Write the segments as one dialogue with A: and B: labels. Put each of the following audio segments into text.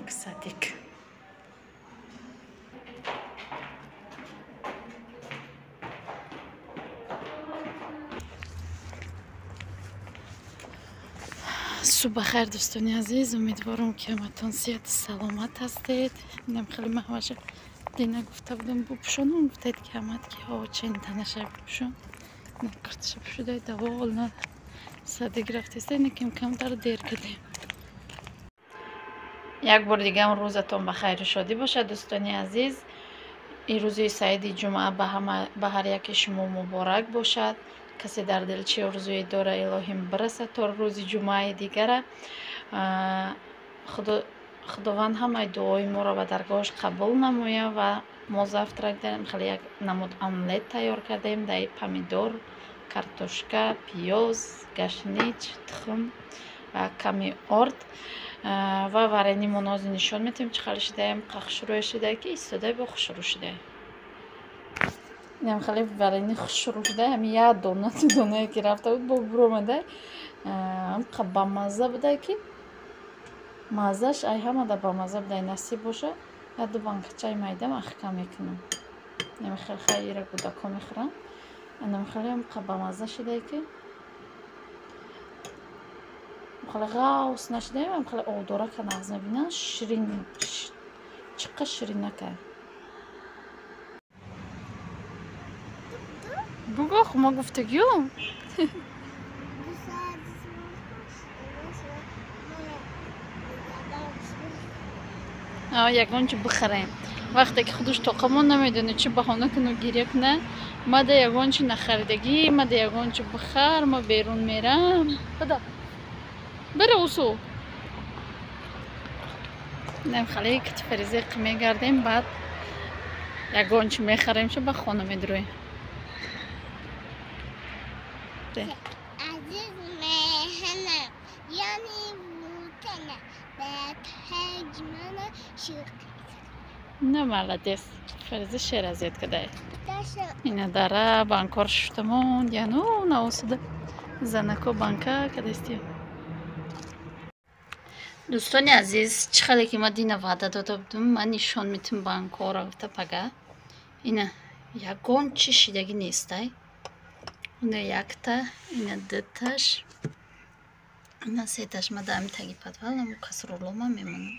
A: مقصدیک. صبح خیر دوستانی عزیز، امیدوارم که همتون صحت سلامت هستید. اینم خیلی محوشه دینا گفته بودم بپوشونم، گفتید که همت که ها چین تنشه بپوشون نکرتش بپوشده دوال نه ساده گرفتیسته اینه کم کم در دیر کردیم. یک بار دیگه هم روزتون بخیر شادی باشه دوستانی عزیز. این روزی سعید جمعه به هر یک شما مبارک باشد. کسی در دل چه آرزویی داره الهیم برسه تا روز جمعه دیگر. خداوند همه دعای ما را به درگاهش قبول نماید و ما زفترک داریم. خیلی یک نمود املت تیار کردیم. در پمیدور، کارتوشکا، پیاز، گشنیج، تخم و کمی آرد و وارنی منازی نشان میتیم چخالی شدیم قخش روی شده که ایستاده با خوش رو شده. اینم خیلی وارنی خوش رو شده. همین یه دونه که رفته بود با برومده با مزه بوده که مزهش ای همه دا با مزه بوده نصیب باشه. یا دو بانک چای میدم اخکا میکنم. اینم خیلی را کودکا میخورم. اینم خیلی هم با مزه شده که خیلی غاوس نشده. اینم خیلی آدوره که نغز نبینن شیرین چقدر شیرین نکرد. بگو خب ما گفتگیم یکان چی بخریم وقتی که خودش طاقمون نمیدونه چی بهانه کنه گریه کنه. ما ده یکان چی نخریدگی، ما ده یکان چی بخر، ما بیرون میرم بده بره اوسو نم خالی که فریزق میگردیم بعد یکان چی میخریم چه به خانه میدرویم.
B: عزیز مهنه یعنی موتنه بهت هجمنه شرک
A: نه مالدیس فریزه شیر ازید کده اینه داره بانکار شتمون یعنو نوسده زنکو بانکا کدستیم. دوستانی عزیز چخالی که ما دینا وعده داده بودم من نشان میتونم بانکار رو گفته پگه اینه یکان چی شیدگی نیسته. اینه یکتا، اینه دوتاش، اینه سهتاش ما دارم تاگی پدوال نمو کسرولو ما میمونم.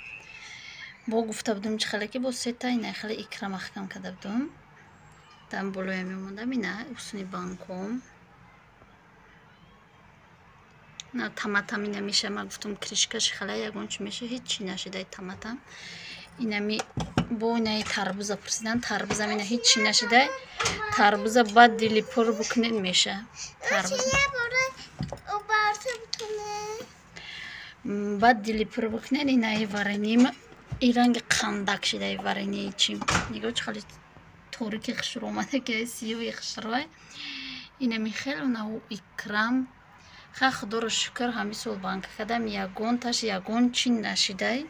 A: با گفته بودم چه خیلی که با سهتا اینه خیلی اکرام اخکم کده بودم. دارم بلوی میموندم اینه اصونی بانکوم. نه تماتم اینه میشه ما گفتم کریشکش خیلی یکون چی میشه هیچی نشده تماتم. اینه می با اینه تربوزه پرسیدن تربوزه اینه هیچی نشده. تربوزه بعد دیلی پر بکنید میشه. تربوزه بعد دیلی پر بکنید اینه وارنیم این رنگ قندک شده ای وارنی چیم نگاه چه خالی طوری که خشر اومده که سیوی خشروه اینه میخیل اونه او اکرام خیلی خدا رو شکر همی سول بانک کدم یگون تاش یگون چین نشیده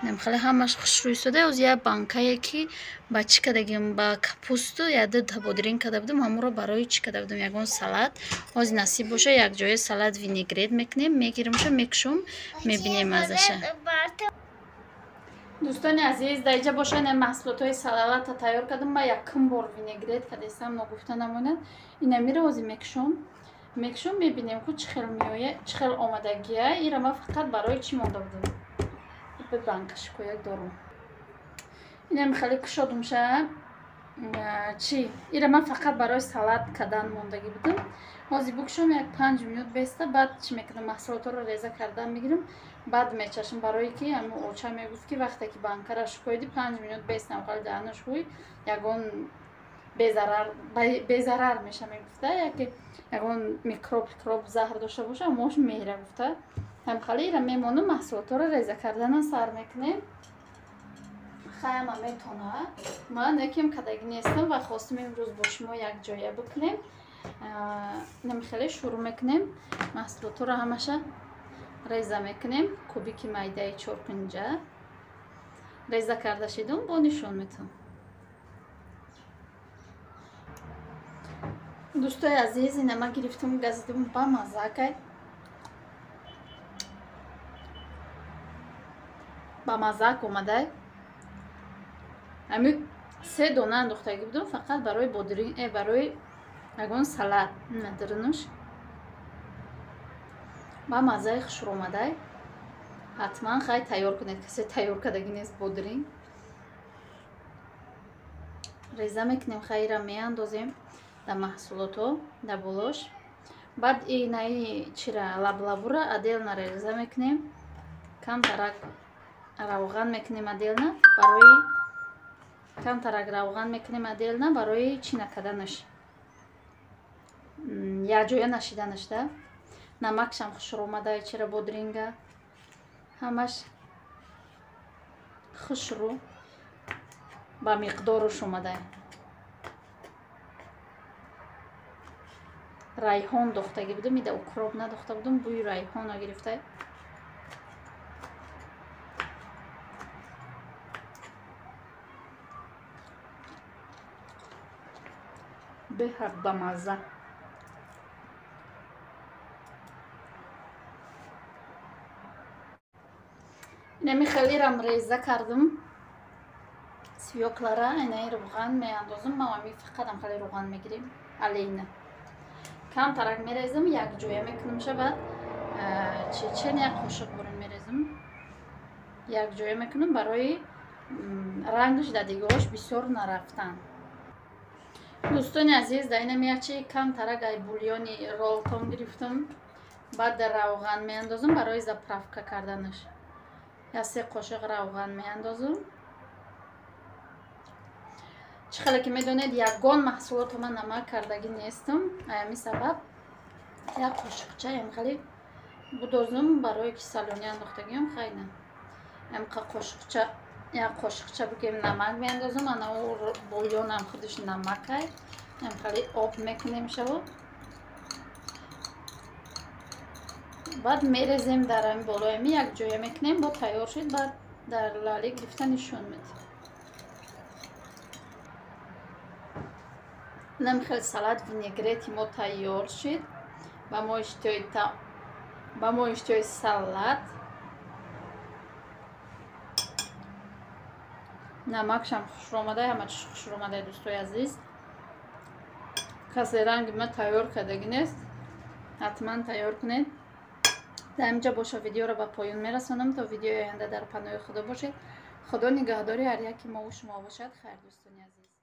A: نمیخیلی همش خشروی سده از یه بانکایی که با چی کدگیم با کپوستو یا دو بودرین کده بودم همون رو برای چی کده بودم یگون سلات از نصیب باشه یک جای سلات وینیگرید میکنیم میگیریمشه میکشم میبینیم ازشه. دوستان عزیز در اینجا باشه این محصولات های سلات تیار کردم با یکم بار وینیگرید کدیستم نگفته نمونه اینه میره وزی میکشم میبینیم که چخیل میویه چخیل آمدگیه این را ما فقط برای چی مونده بودم به بانکش که یک دارم اینه میخیلی کشادم شه چی این را من فقط برای سلات کدن موندگی بودم وزی بکشم یک 5 منوت بیسته بعد چی میکنم محصولات رو ریزه کردن میگیرم بعد میچشم برای که همون اوچه میگفت که وقتی که بانکرش کویدی 5 منوت بیستم خالی دهنش هوی یکون بیزرر میشه میگفته یکون میکروب زهر داشته باشه موش میره گفته هم خالی را میمونم محصولات رو ریزه کردن سر میکنیم خیلی میتونه ما نکیم کدگی نیستم و خواستم امروز با شما یک جایه بکنیم نمیخیلی شروع میکنیم محصولات رو همشه ریزه میکنیم کوبیک میده 4-5 ریزه کرده شدیم با نشون میتونم. دوستای عزیز اینه ما گرفتم گزیدم با مزه که ба маззак омадай. Ами 3 дона андохтагӣ будам фақат барои бодринг, барои ягон салат надирнуш. Ба маззаи хушрӯмадай. ҳатман хай тайёр кунед, касе тайёр кардагӣ нест бодринг. реза мекунем, хайра меандозем дар маҳсулото дар болош. баъд инаи чира лаблабура аделна реза мекунем, камтарак равған мекунем аделна барои камтарак равған мекунем аделна барои чӣ накарданаш, якҷоя нашиданаш да. намакшам хушрӯмадай, чира бодринга ҳамаш хушрӯ ба миқдоруш омадай. райҳон дохтагӣ будам, ида укроп надохта будам, бӯи райҳонро гирифта. беҳад ба мазза. инами хелирам реза кардам свёклара, инаи рӯған меандозам. мамами фақатам хеле рӯған мегирем алейна. камтарак мерезам, якҷоя мекунам шабад чечен як қошиқ бурин мерезам, якҷоя мекунам барои рангаш дар дигош бисёр нарафтан. дӯстони азиз, дар инами якчи камтарак ай бульёни ролтон гирифтам, баъд дар равған меандозам барои заправка карданаш. я 3 қошиқ равған меандозам. чӣ хеле ки медонед ягон маҳсулото ман намак кардагӣ нестам, аями сабаб як қошиқча ям хеле будозам барои ки салони андохтагиам хайна. ямқа қошиқча, як қошиқча бигем намак меандозам. ана бульёнам худаш намакай. ям хеле об мекунем шаво. баъд мерезем дар ами болоями якҷоя мекунем. бо тайёр шуд, баъд дар лали гирифта нишон медем. инам хел салат винегрети мо тайёр шуд. ба мо иштиёи салат. намакшам хушрӯмадай, ҳама чиз хушрӯмадай. дӯстои азиз, касе ранги ма тайёр кардагӣ нест, ҳатман тайёр кунед. дар инҷа боша видеоро ба поён мерасонам. то видеои оянда дар паноҳи худо бошед. худо нигаҳдори ҳар яки мову шумо бошад. хайр дӯстони азиз.